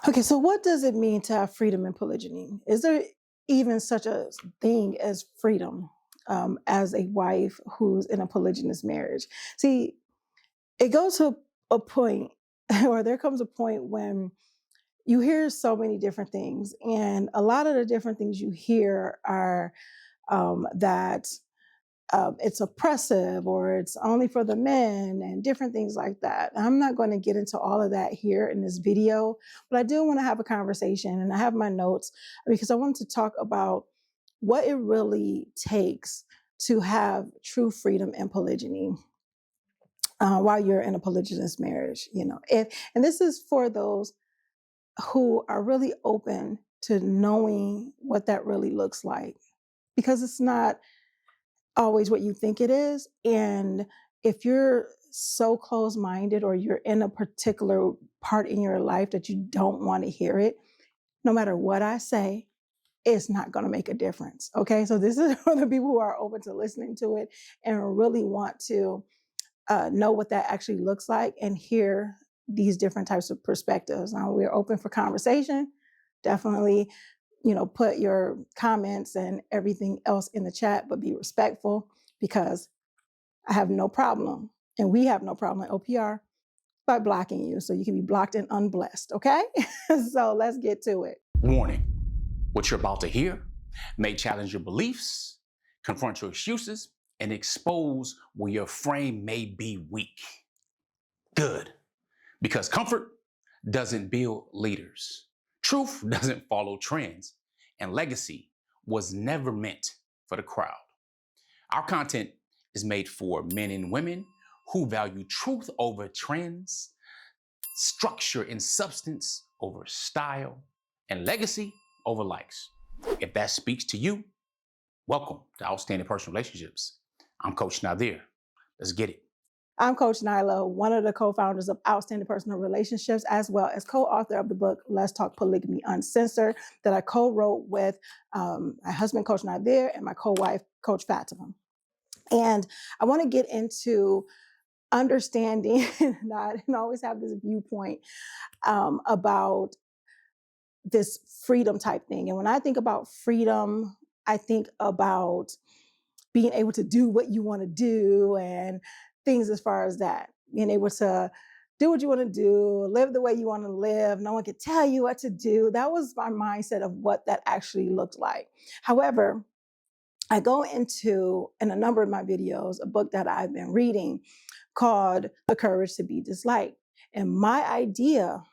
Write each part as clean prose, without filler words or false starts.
Okay, so what does it mean to have freedom in polygyny? Is there even such a thing as freedom as a wife who's in a polygynous marriage? See, it goes to a point, or there comes a point when you hear so many different things, and a lot of the different things you hear are that it's oppressive or it's only for the men and different things like that. I'm not going to get into all of that here in this video, but I do want to have a conversation, and I have my notes because I wanted to talk about what it really takes to have true freedom in polygyny while you're in a polygynous marriage. And this is for those who are really open to knowing what that really looks like, because it's not always what you think it is. And if you're so close-minded or you're in a particular part in your life that you don't want to hear it, no matter what I say, it's not going to make a difference. Okay. So this is for the people who are open to listening to it and really want to know what that actually looks like and hear these different types of perspectives. Now, we're open for conversation. Definitely, put your comments and everything else in the chat, but be respectful, because I have no problem, and we have no problem at OPR, by blocking you. So you can be blocked and unblessed, okay? So let's get to it. Warning, what you're about to hear may challenge your beliefs, confront your excuses, and expose where your frame may be weak. Good, because comfort doesn't build leaders. Truth doesn't follow trends, and legacy was never meant for the crowd. Our content is made for men and women who value truth over trends, structure and substance over style, and legacy over likes. If that speaks to you, welcome to Outstanding Personal Relationships. I'm Coach Nadir. Let's get it. I'm Coach Nyla, one of the co-founders of Outstanding Personal Relationships, as well as co-author of the book, Let's Talk Polygamy Uncensored, that I co-wrote with my husband, Coach Nadir, and my co-wife, Coach Fatima. And I want to get into understanding, and I always have this viewpoint about this freedom type thing. And when I think about freedom, I think about being able to do what you want to do and things as far as that, being able to do what you want to do, live the way you want to live. No one can tell you what to do. That was my mindset of what that actually looked like. However, I go into, in a number of my videos, a book that I've been reading called The Courage to Be Disliked. And my idea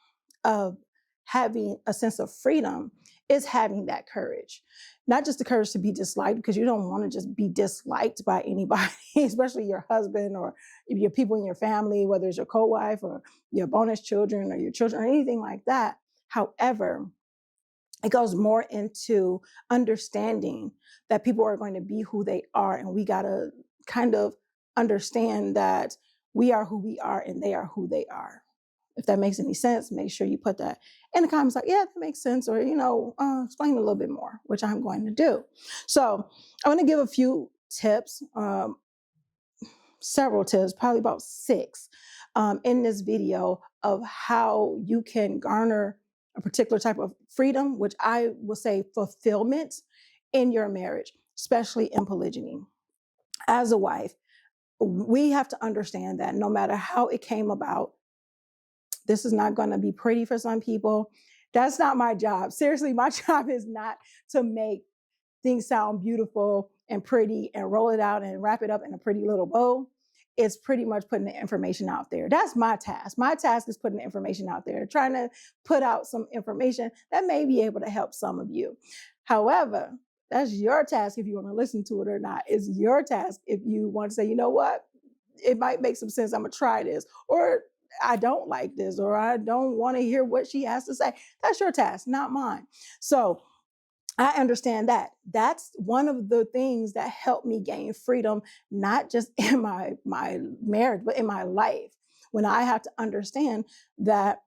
of having a sense of freedom is having that courage. Not just the courage to be disliked, because you don't want to just be disliked by anybody, especially your husband or your people in your family, whether it's your co-wife or your bonus children or your children or anything like that. However, it goes more into understanding that people are going to be who they are, and we got to kind of understand that we are who we are and they are who they are. If that makes any sense, make sure you put that in the comments, like, yeah, that makes sense, or, explain a little bit more, which I'm going to do. So I want to give a few tips, several tips, probably about 6 in this video, of how you can garner a particular type of freedom, which I will say fulfillment in your marriage, especially in polygyny. As a wife, we have to understand that no matter how it came about, this is not going to be pretty for some people. That's not my job. Seriously, my job is not to make things sound beautiful and pretty and roll it out and wrap it up in a pretty little bow. It's pretty much putting the information out there. That's my task. My task is putting the information out there, trying to put out some information that may be able to help some of you. However, that's your task if you want to listen to it or not. It's your task if you want to say, you know what, it might make some sense. I'm going to try this. Or I don't like this, or I don't want to hear what she has to say. That's your task, not mine. So I understand that. That's one of the things that helped me gain freedom, not just in my marriage, but in my life. When I have to understand that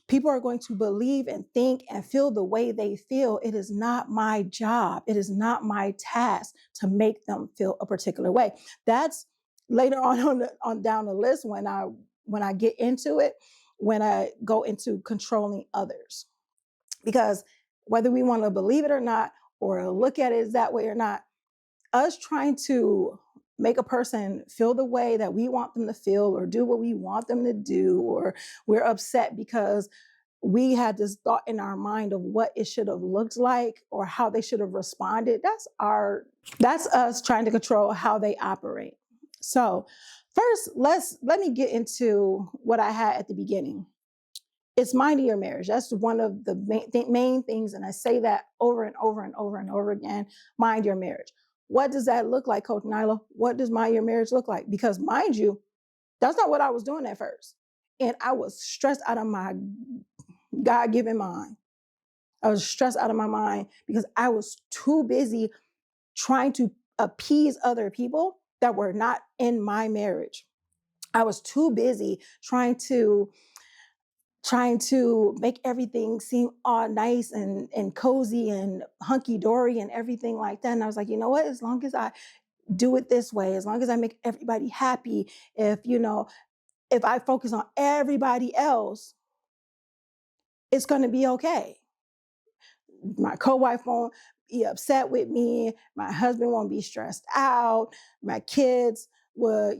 people are going to believe and think and feel the way they feel, it is not my job. It is not my task to make them feel a particular way. That's later on down the list when I get into it. when I go into controlling others. Because whether we want to believe it or not, or look at it as that way or not, us trying to make a person feel the way that we want them to feel or do what we want them to do, or we're upset because we had this thought in our mind of what it should have looked like or how they should have responded. That's us trying to control how they operate. So first, let me get into what I had at the beginning. It's minding your marriage. That's one of the main things. And I say that over and over and over and over again, mind your marriage. What does that look like, Coach Nyla? What does mind your marriage look like? Because mind you, that's not what I was doing at first. And I was stressed out of my God-given mind. I was stressed out of my mind because I was too busy trying to appease other people that were not in my marriage. I was too busy trying to make everything seem all nice and cozy and hunky-dory and everything like that. And I was like, you know what? As long as I do it this way, as long as I make everybody happy, if I focus on everybody else, it's going to be okay. My co-wife won't be upset with me. My husband won't be stressed out. My kids would,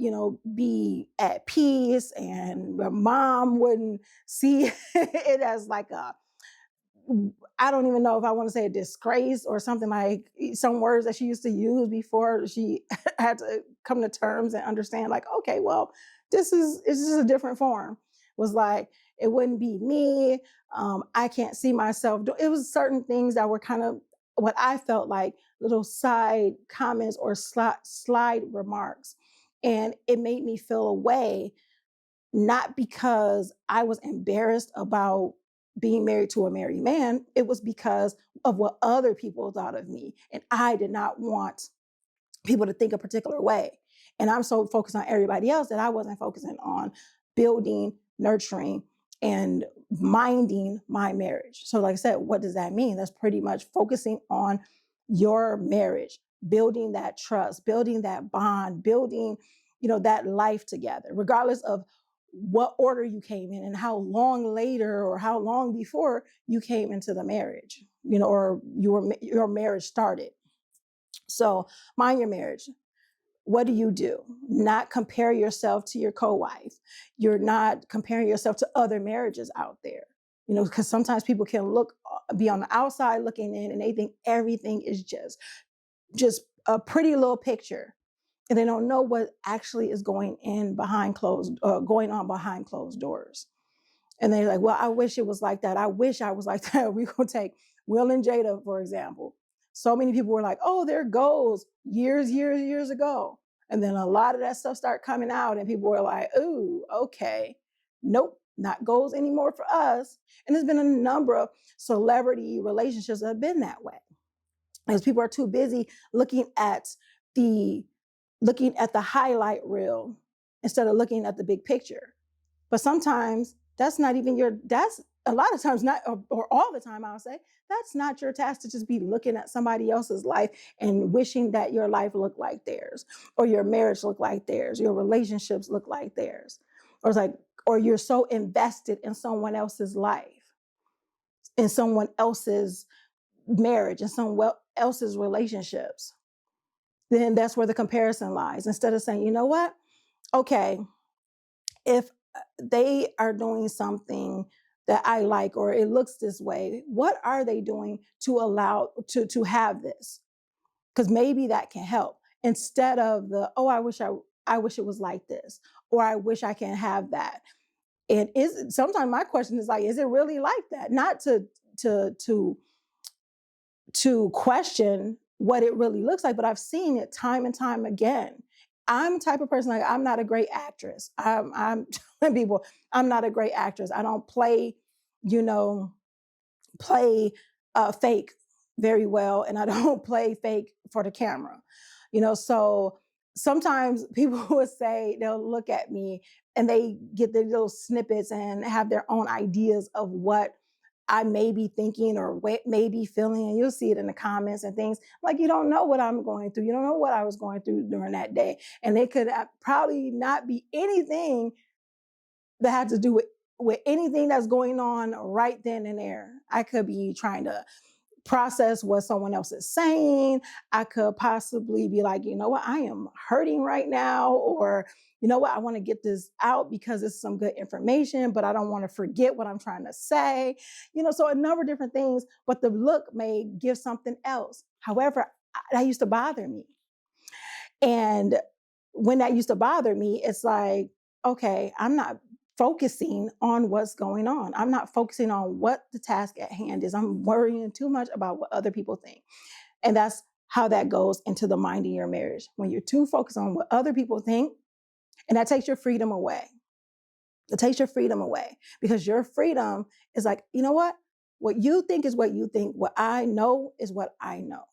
be at peace, and my mom wouldn't see it as like I don't even know if I want to say a disgrace or something, like some words that she used to use before she had to come to terms and understand, like, okay, well, this is a different form. Was like, it wouldn't be me. I can't see myself. It was certain things that were kind of what I felt like little side comments or slide remarks. And it made me feel a way, not because I was embarrassed about being married to a married man. It was because of what other people thought of me. And I did not want people to think a particular way. And I'm so focused on everybody else that I wasn't focusing on building, nurturing, and minding my marriage. So like I said, what does that mean? That's pretty much focusing on your marriage, building that trust, building that bond, building, that life together, regardless of what order you came in and how long later or how long before you came into the marriage, or your marriage started. So mind your marriage. What do you do? Not compare yourself to your co-wife. You're not comparing yourself to other marriages out there. Because sometimes people can be on the outside looking in, and they think everything is just a pretty little picture, and they don't know what actually is going on behind closed doors. And they're like, well, I wish it was like that. I wish I was like that. We're going to take Will and Jada, for example. So many people were like, oh, their goals years ago. And then a lot of that stuff started coming out, and people were like, ooh, okay. Nope, not goals anymore for us. And there's been a number of celebrity relationships that have been that way. Because people are too busy looking at the highlight reel instead of looking at the big picture. But sometimes that's a lot of times not, or all the time, I'll say, that's not your task, to just be looking at somebody else's life and wishing that your life looked like theirs, or your marriage looked like theirs, your relationships look like theirs. Or you're so invested in someone else's life, in someone else's marriage, in someone else's relationships. Then that's where the comparison lies. Instead of saying, you know what? Okay, if they are doing something that I like, or it looks this way, what are they doing to allow to have this? Because maybe that can help, instead of I wish it was like this, or I wish I can have that. And sometimes my question is like, is it really like that? Not to question what it really looks like, but I've seen it time and time again. I'm the type of person, like, I'm not a great actress. I'm telling people I'm not a great actress. I don't play fake very well, and I don't play fake for the camera. So sometimes people would say, they'll look at me and they get their little snippets and have their own ideas of what I may be thinking or may be feeling, and you'll see it in the comments and things. Like, you don't know what I'm going through. You don't know what I was going through during that day. And they could probably not be anything that had to do with anything that's going on right then and there. I could be trying to process what someone else is saying. I could possibly be like, you know what, I am hurting right now, or you know what, I want to get this out because it's some good information, but I don't want to forget what I'm trying to say. So a number of different things, but the look may give something else. However, that used to bother me. And when that used to bother me, it's like, okay, I'm not focusing on what's going on. I'm not focusing on what the task at hand is. I'm worrying too much about what other people think. And that's how that goes into the minding your marriage. When you're too focused on what other people think, and that takes your freedom away. It takes your freedom away, because your freedom is like, you know what you think is what you think. What I know is what I know.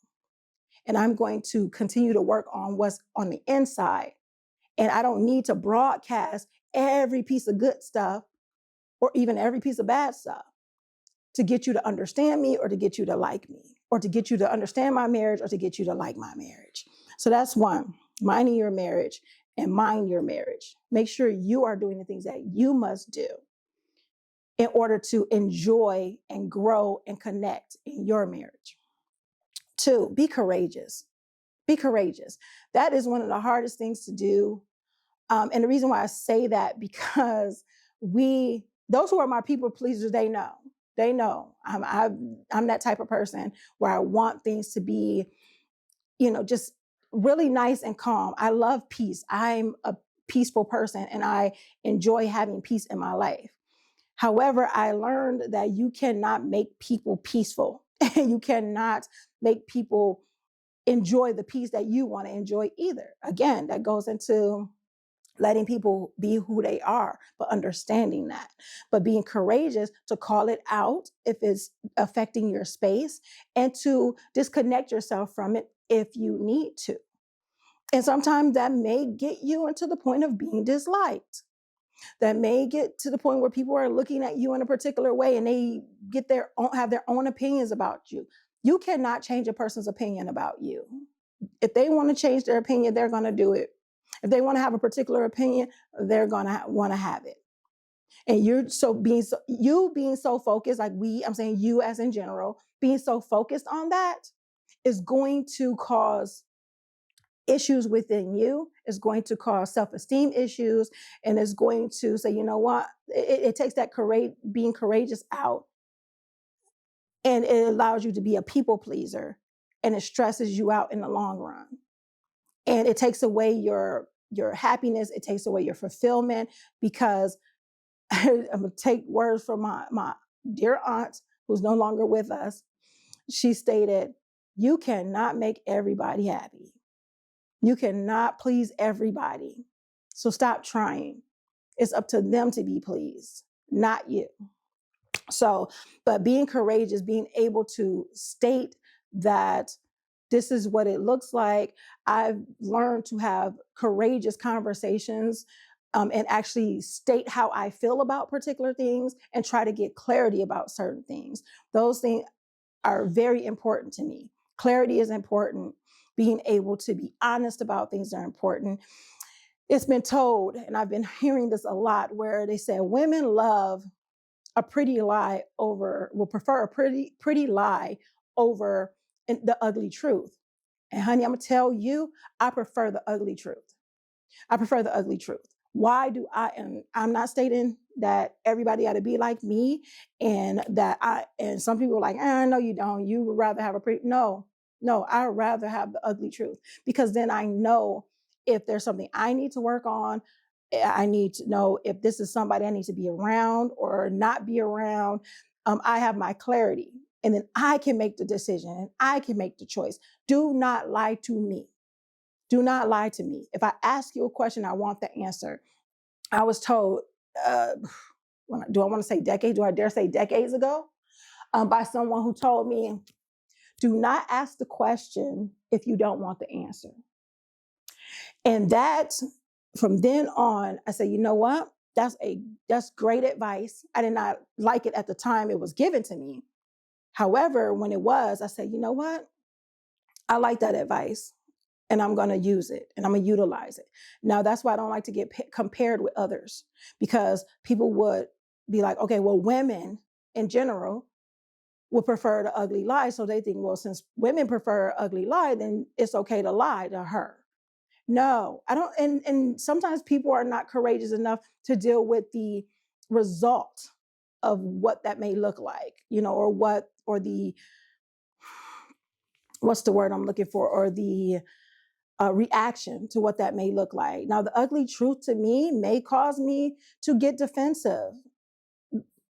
And I'm going to continue to work on what's on the inside. And I don't need to broadcast every piece of good stuff or even every piece of bad stuff to get you to understand me, or to get you to like me, or to get you to understand my marriage, or to get you to like my marriage. So that's one, minding your marriage and mind your marriage. Make sure you are doing the things that you must do in order to enjoy and grow and connect in your marriage. Two, be courageous. Be courageous. That is one of the hardest things to do. And the reason why I say that, because those who are my people pleasers, they know. I'm that type of person where I want things to be, just really nice and calm. I love peace. I'm a peaceful person, and I enjoy having peace in my life. However, I learned that you cannot make people peaceful, and you cannot make people enjoy the peace that you want to enjoy either. Again, that goes into letting people be who they are, but understanding that, but being courageous to call it out if it's affecting your space, and to disconnect yourself from it if you need to. And sometimes that may get you into the point of being disliked. That may get to the point where people are looking at you in a particular way, and they have their own opinions about you. You cannot change a person's opinion about you. If they want to change their opinion, they're going to do it. If they want to have a particular opinion, they're going to want to have it. And you being so focused, I'm saying you as in general, being so focused on that is going to cause issues within you, is going to cause self-esteem issues, and is going to say, you know what, it takes that being courageous out, and it allows you to be a people pleaser, and it stresses you out in the long run. And it takes away your happiness. It takes away your fulfillment, because I'm going to take words from my dear aunt, who's no longer with us. She stated, you cannot make everybody happy. You cannot please everybody. So stop trying. It's up to them to be pleased, not you. So, but being courageous, being able to state that this is what it looks like. I've learned to have courageous conversations, and actually state how I feel about particular things, and try to get clarity about certain things. Those things are very important to me. Clarity is important. Being able to be honest about things are important. It's been told, and I've been hearing this a lot, where they say women love a pretty lie will prefer a pretty lie over the ugly truth. And honey, I'm gonna tell you, I prefer the ugly truth. I prefer the ugly truth. Why do I'm not stating that everybody got to be like me, and and some people are like, no, you don't. You would rather have no, I'd rather have the ugly truth, because then I know if there's something I need to work on. I need to know if this is somebody I need to be around or not be around. I have my clarity, and then I can make the decision, and I can make the choice. Do not lie to me. Do not lie to me. If I ask you a question, I want the answer. I was told, do I want to say decades? Do I dare say decades ago? By someone who told me, do not ask the question if you don't want the answer. And that, from then on, I said, you know what? That's great advice. I did not like it at the time it was given to me. However, when it was, I said, you know what? I like that advice, and I'm going to use it, and I'm going to utilize it. Now, that's why I don't like to get compared with others, because people would be like, okay, well, women in general would prefer the ugly lie. So they think, well, since women prefer ugly lie, then it's okay to lie to her. No, I don't. And sometimes people are not courageous enough to deal with the result of what that may look like, or what's the word I'm looking for, or the reaction to what that may look like. Now, the ugly truth to me may cause me to get defensive.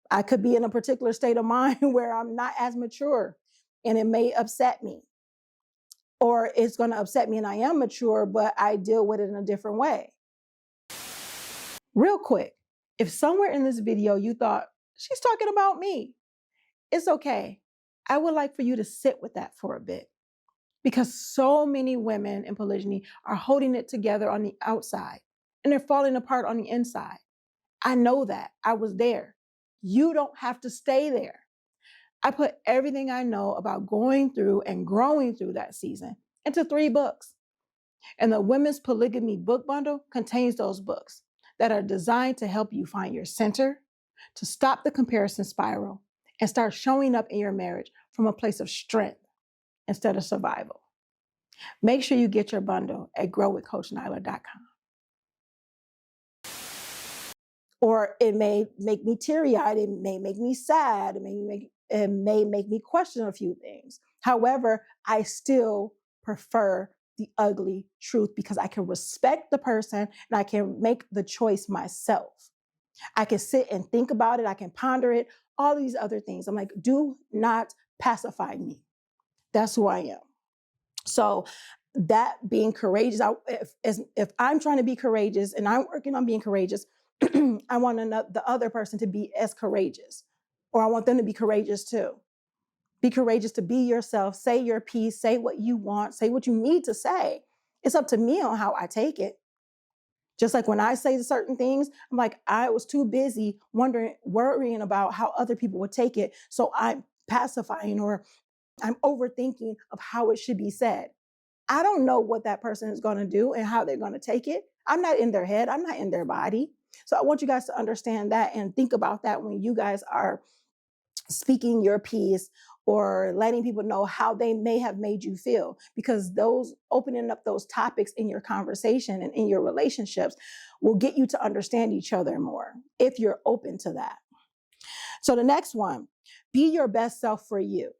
I could be in a particular state of mind where I'm not as mature, and it may upset me, or it's going to upset me and I am mature, but I deal with it in a different way. Real quick, if somewhere in this video you thought, she's talking about me, it's okay. I would like for you to sit with that for a bit, because so many women in polygyny are holding it together on the outside and they're falling apart on the inside. I know that. I was there. You don't have to stay there. I put everything I know about going through and growing through that season into 3 books. And the Women's Polygamy book bundle contains those books that are designed to help you find your center, to stop the comparison spiral, and start showing up in your marriage from a place of strength instead of survival. Make sure you get your bundle at growwithcoachnyla.com. Or it may make me teary-eyed, it may make me sad, it may make me question a few things. However, I still prefer the ugly truth because I can respect the person and I can make the choice myself. I can sit and think about it, I can ponder it, all these other things. I'm like, do not pacify me. That's who I am. So that being courageous, if I'm trying to be courageous and I'm working on being courageous, I want the other person to be as courageous, or I want them to be courageous too. Be courageous to be yourself, say your piece, say what you want, say what you need to say. It's up to me on how I take it. Just like when I say certain things, I'm like, I was too busy worrying about how other people would take it. So I'm pacifying, or I'm overthinking of how it should be said. I don't know what that person is going to do and how they're going to take it. I'm not in their head. I'm not in their body. So I want you guys to understand that and think about that when you guys are speaking your piece or letting people know how they may have made you feel, because those opening up those topics in your conversation and in your relationships will get you to understand each other more if you're open to that. So the next one, be your best self for you.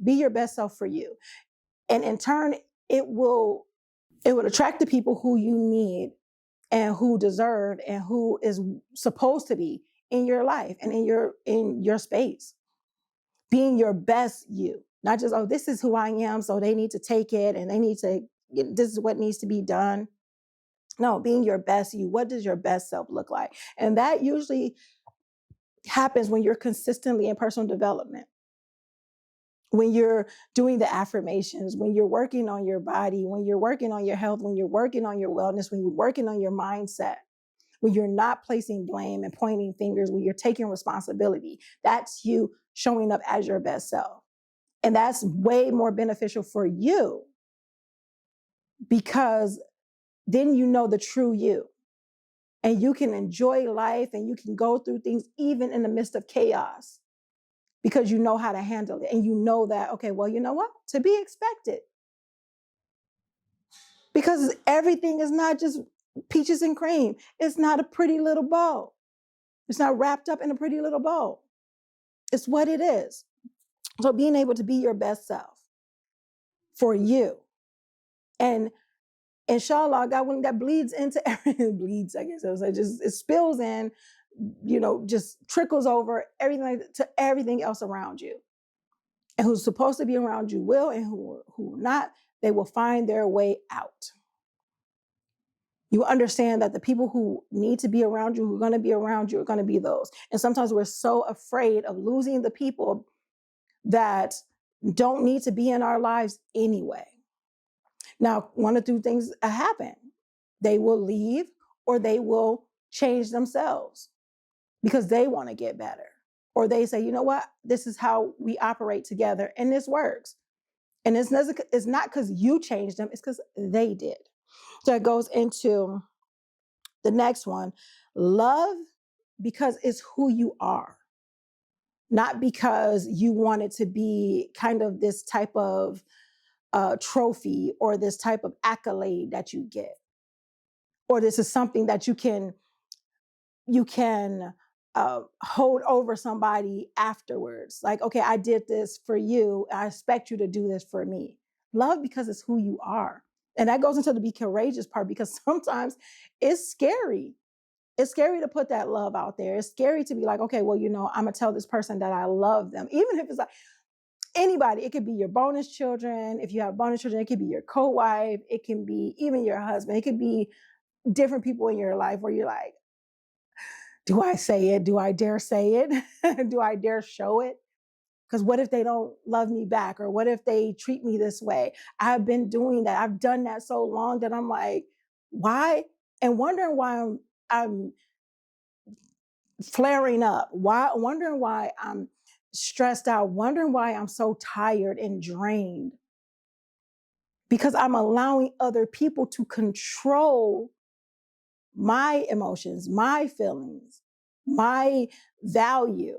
Be your best self for you. And in turn, it will attract the people who you need and who deserve and who is supposed to be in your life and in your space. Being your best you, not just, oh, this is who I am, so they need to take it and this is what needs to be done. No, being your best you. What does your best self look like? And that usually happens when you're consistently in personal development. When you're doing the affirmations, when you're working on your body, when you're working on your health, when you're working on your wellness, when you're working on your mindset, when you're not placing blame and pointing fingers, when you're taking responsibility, that's you showing up as your best self. And that's way more beneficial for you, because then you know the true you and you can enjoy life and you can go through things even in the midst of chaos, because you know how to handle it. And you know that, okay, well, you know what? To be expected. Because everything is not just peaches and cream. It's not a pretty little bow. It's not wrapped up in a pretty little bow. It's what it is. So being able to be your best self for you. And inshallah, God willing, that bleeds into everything. Bleeds, I guess. So it spills in, just trickles over everything to everything else around you. And who's supposed to be around you will, and who not, they will find their way out. You understand that the people who need to be around you, who are going to be around you, are going to be those. And sometimes we're so afraid of losing the people that don't need to be in our lives anyway. Now, one of two things happen. They will leave, or they will change themselves because they want to get better. Or they say, you know what, this is how we operate together and this works. And it's not because you changed them, it's because they did. So it goes into the next one. Love because it's who you are, not because you want it to be kind of this type of trophy or this type of accolade that you get, or this is something that you can hold over somebody afterwards. Like, okay, I did this for you. I expect you to do this for me. Love because it's who you are. And that goes into the be courageous part, because sometimes it's scary. It's scary to put that love out there. It's scary to be like, okay, well, I'm going to tell this person that I love them. Even if it's like anybody, it could be your bonus children. If you have bonus children, it could be your co-wife. It can be even your husband. It could be different people in your life where you're like, do I say it? Do I dare say it? Do I dare show it? Because what if they don't love me back? Or what if they treat me this way? I've been doing that. I've done that so long that I'm like, why? And wondering why I'm flaring up. Why? Wondering why I'm stressed out. Wondering why I'm so tired and drained. Because I'm allowing other people to control my emotions, my feelings, my value,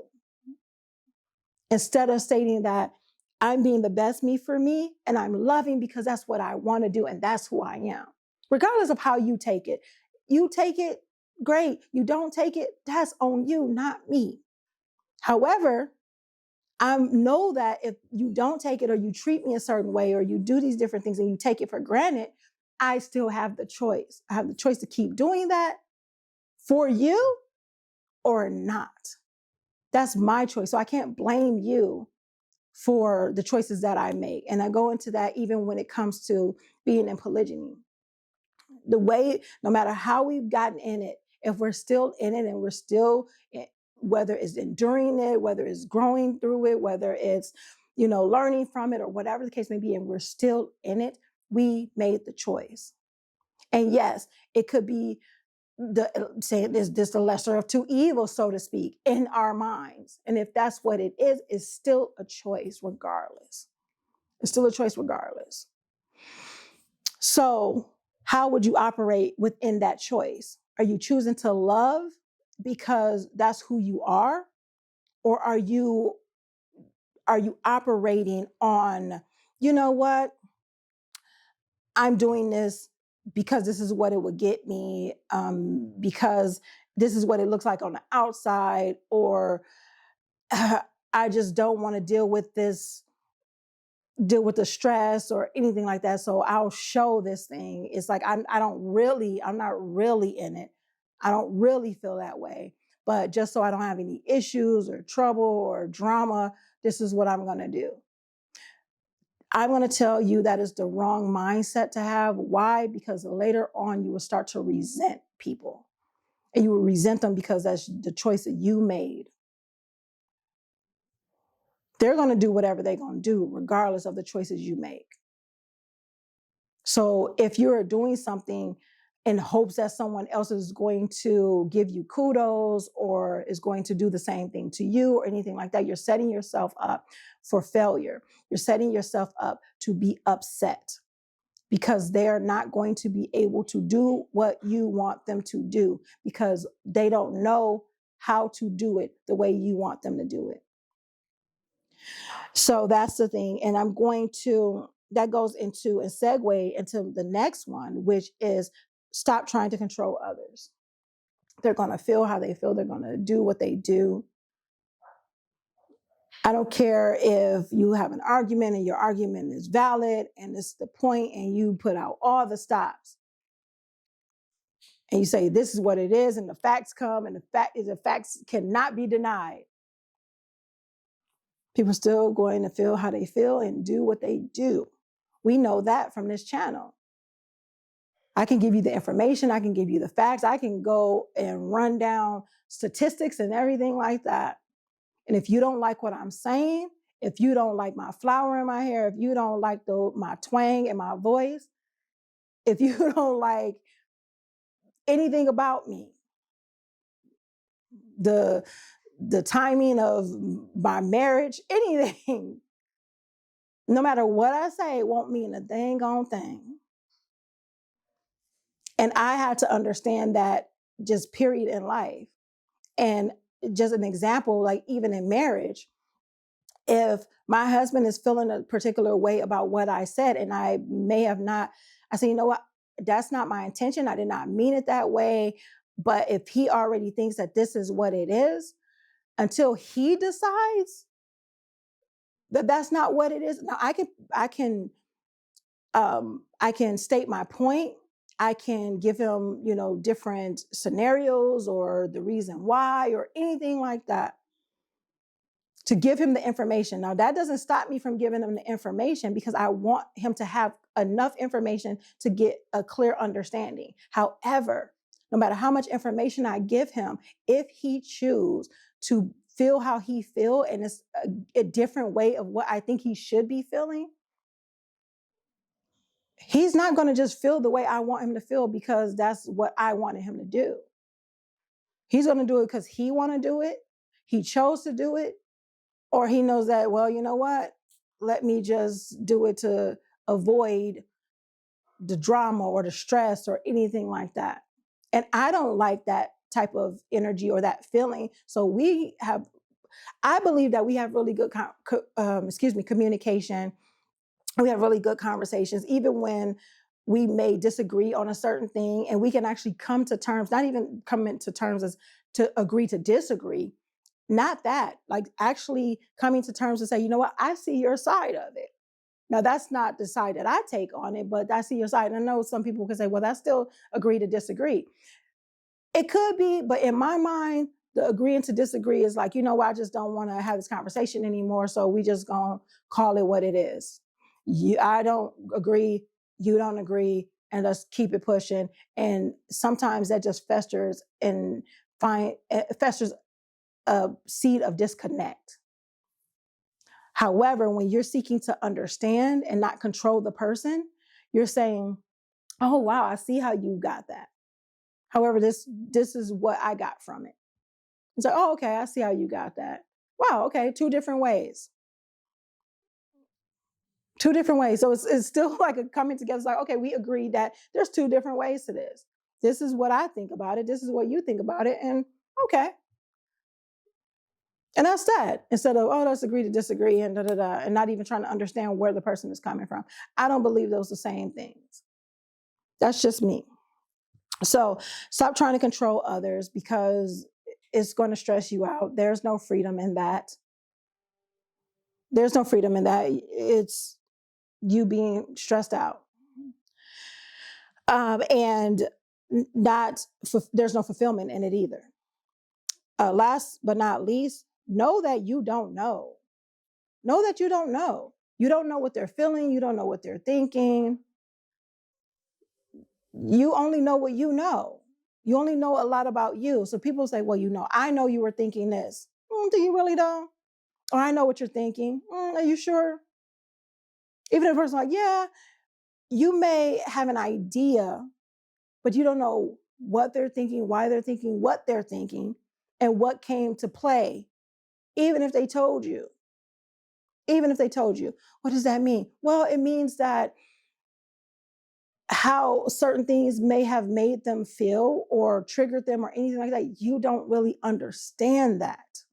instead of stating that I'm being the best me for me and I'm loving because that's what I want to do and that's who I am. Regardless of how you take it. You take it, great. You don't take it, that's on you, not me. However, I know that if you don't take it or you treat me a certain way or you do these different things and you take it for granted, I still have the choice. I have the choice to keep doing that for you or not. That's my choice. So I can't blame you for the choices that I make. And I go into that even when it comes to being in polygyny. The way, no matter how we've gotten in it, if we're still in it and we're still, whether it's enduring it, whether it's growing through it, whether it's, learning from it or whatever the case may be, and we're still in it, we made the choice. And yes, it could be saying this the lesser of two evils, so to speak, in our minds. And if that's what it is, it's still a choice regardless. It's still a choice regardless. So how would you operate within that choice? Are you choosing to love because that's who you are? Or are you operating on, you know what? I'm doing this because this is what it would get me, because this is what it looks like on the outside, or I just don't want to deal with the stress or anything like that. So I'll show this thing. It's like, I'm not really in it. I don't really feel that way. But just so I don't have any issues or trouble or drama, this is what I'm going to do. I'm going to tell you that is the wrong mindset to have. Why? Because later on you will start to resent people, and you will resent them because that's the choice that you made. They're going to do whatever they're going to do, regardless of the choices you make. So if you're doing something in hopes that someone else is going to give you kudos or is going to do the same thing to you or anything like that, you're setting yourself up for failure. You're setting yourself up to be upset because they're not going to be able to do what you want them to do because they don't know how to do it the way you want them to do it. So that's the thing. And that goes into and segue into the next one, which is stop trying to control others. They're going to feel how they feel. They're going to do what they do. I don't care if you have an argument and your argument is valid and it's the point and you put out all the stops. And you say, this is what it is. And the facts come, and the fact is the facts cannot be denied. People are still going to feel how they feel and do what they do. We know that from this channel. I can give you the information. I can give you the facts. I can go and run down statistics and everything like that. And if you don't like what I'm saying, if you don't like my flower in my hair, if you don't like my twang in my voice, if you don't like anything about me, the timing of my marriage, anything, no matter what I say, it won't mean a dang on thing. And I had to understand that just period in life. And just an example, like even in marriage, if my husband is feeling a particular way about what I said, and I may have not, I say, you know what, that's not my intention. I did not mean it that way. But if he already thinks that this is what it is, until he decides that that's not what it is, now I can state my point. I can give him, different scenarios or the reason why or anything like that, to give him the information. Now, that doesn't stop me from giving him the information, because I want him to have enough information to get a clear understanding. However, no matter how much information I give him, if he chooses to feel how he feel, and it's a different way of what I think he should be feeling, he's not going to just feel the way I want him to feel because that's what I wanted him to do. He's going to do it because he want to do it. He chose to do it. Or he knows that, well, you know what? Let me just do it to avoid the drama or the stress or anything like that. And I don't like that type of energy or that feeling. So I believe that we have really good, communication. We have really good conversations, even when we may disagree on a certain thing, and we can actually come to terms, not even come into terms as to agree to disagree. Not that, like actually coming to terms and say, you know what, I see your side of it. Now, that's not the side that I take on it, but I see your side. And I know some people can say, well, that's still agree to disagree. It could be, but in my mind, the agreeing to disagree is like, you know what, I just don't want to have this conversation anymore. So we just gonna call it what it is. I don't agree, you don't agree, and let's keep it pushing. And sometimes that just festers a seed of disconnect. However, when you're seeking to understand and not control the person, you're saying, oh, wow, I see how you got that. However, this is what I got from it. It's like, oh, okay, I see how you got that. Wow, okay, two different ways. Two different ways. So it's still like a coming together. It's like, okay, we agreed that there's two different ways to this. This is what I think about it. This is what you think about it. And okay. And that's that. Instead of, oh, let's agree to disagree and and not even trying to understand where the person is coming from. I don't believe those are the same things. That's just me. So stop trying to control others, because it's going to stress you out. There's no freedom in that. There's no freedom in that. It's you being stressed out. And there's no fulfillment in it either. Last but not least, know that you don't know. Know that you don't know. You don't know what they're feeling. You don't know what they're thinking. You only know what you know. You only know a lot about you. So people say, well, I know you were thinking this. Do you really though? Or I know what you're thinking. Are you sure? Even if a person's like, yeah, you may have an idea, but you don't know what they're thinking, why they're thinking, what they're thinking, and what came to play, even if they told you. Even if they told you. What does that mean? Well, it means that how certain things may have made them feel or triggered them or anything like that, you don't really understand that.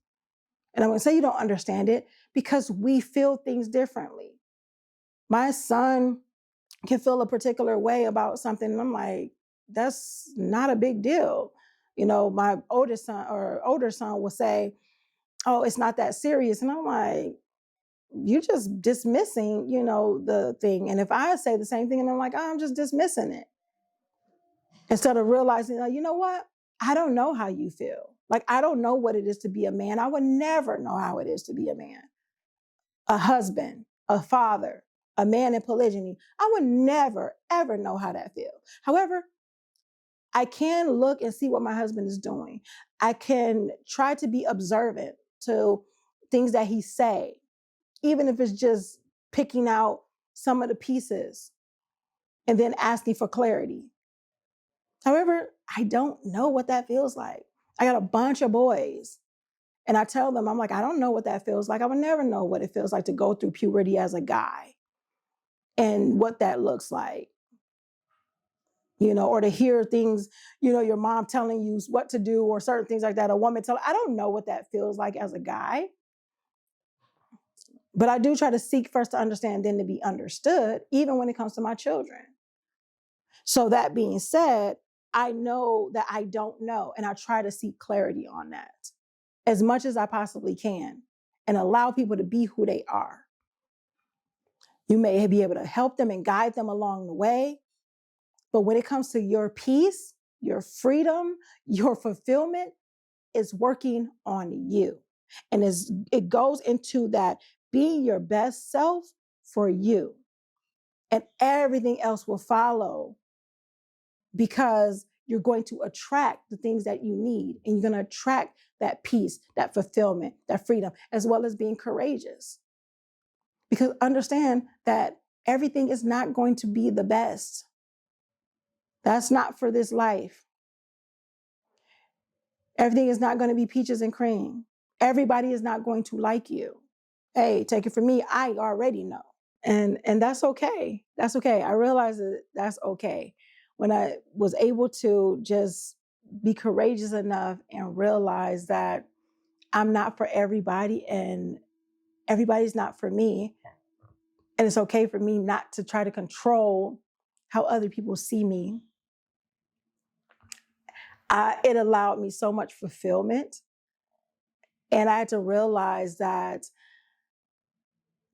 And I'm going to say you don't understand it because we feel things differently. My son can feel a particular way about something, and I'm like, that's not a big deal. My older son will say, oh, it's not that serious. And I'm like, you're just dismissing, the thing. And if I say the same thing and I'm like, oh, I'm just dismissing it, instead of realizing, you know what? I don't know how you feel. Like, I don't know what it is to be a man. I would never know how it is to be a man, a husband, a father, a man in polygyny. I would never, ever know how that feels. However, I can look and see what my husband is doing. I can try to be observant to things that he say, even if it's just picking out some of the pieces and then asking for clarity. However, I don't know what that feels like. I got a bunch of boys, and I tell them, I'm like, I don't know what that feels like. I would never know what it feels like to go through puberty as a guy and what that looks like. or to hear things, your mom telling you what to do or certain things like that. A woman I don't know what that feels like as a guy, but I do try to seek first to understand, then to be understood, even when it comes to my children. So that being said, I know that I don't know, and I try to seek clarity on that as much as I possibly can and allow people to be who they are. You may be able to help them and guide them along the way, but when it comes to your peace, your freedom, your fulfillment, is working on you. And it goes into that being your best self for you. And everything else will follow, because you're going to attract the things that you need, and you're going to attract that peace, that fulfillment, that freedom, as well as being courageous. Because understand that everything is not going to be the best. That's not for this life. Everything is not going to be peaches and cream. Everybody is not going to like you. Hey, take it from me, I already know. And that's okay. That's okay. I realize that that's okay. When I was able to just be courageous enough and realize that I'm not for everybody and everybody's not for me. And it's okay for me not to try to control how other people see me. It allowed me so much fulfillment. And I had to realize that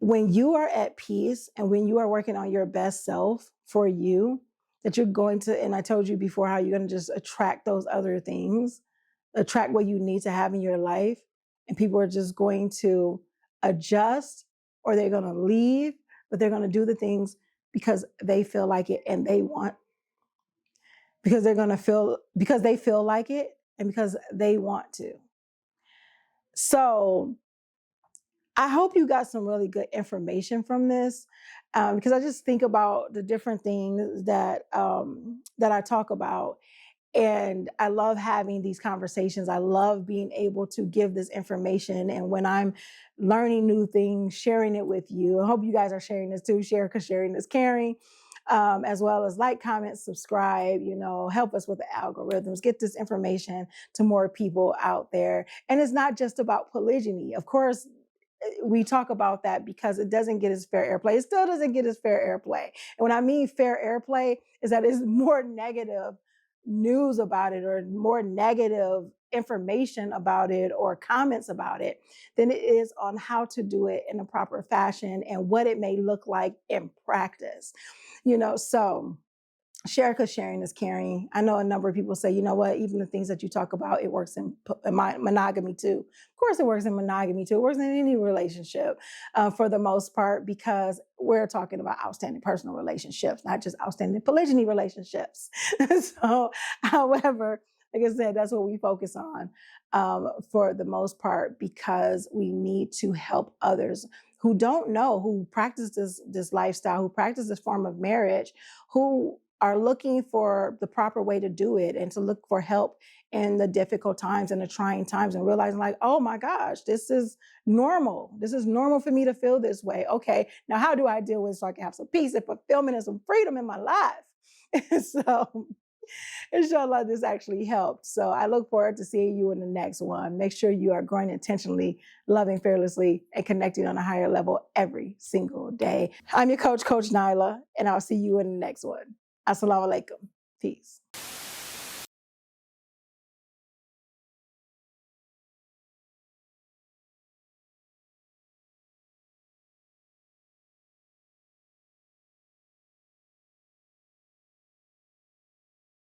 when you are at peace and when you are working on your best self for you, that you're going to, and I told you before how you're going to just attract those other things, attract what you need to have in your life. And people are just going to adjust, or they're going to leave, but they're going to do the things because they feel like it and they want, because they feel like it and because they want to. So I hope you got some really good information from this, because I just think about the different things that I talk about. And I love having these conversations. I love being able to give this information. And when I'm learning new things, sharing it with you. I hope you guys are sharing this too. Share, because sharing is caring. As well as like, comment, subscribe, help us with the algorithms, get this information to more people out there. And it's not just about polygyny. Of course, we talk about that because it doesn't get its fair airplay. It still doesn't get its fair airplay. And when I mean fair airplay, is that it's more negative news about it, or more negative information about it, or comments about it, than it is on how to do it in a proper fashion and what it may look like in practice. So share, because sharing is caring. I know a number of people say, you know what, even the things that you talk about, it works in monogamy too. Of course, it works in monogamy too. It works in any relationship for the most part, because we're talking about outstanding personal relationships, not just outstanding polygyny relationships. So, however, like I said, that's what we focus on for the most part, because we need to help others who don't know, who practice this lifestyle, who practice this form of marriage, who are looking for the proper way to do it, and to look for help in the difficult times and the trying times, and realizing like, oh my gosh, this is normal. This is normal for me to feel this way. Okay, now how do I deal with it so I can have some peace and fulfillment and some freedom in my life? So inshallah, this actually helped. So I look forward to seeing you in the next one. Make sure you are growing intentionally, loving fearlessly, and connecting on a higher level every single day. I'm your coach, Coach Nyla, and I'll see you in the next one. Assalamu alaikum. Peace.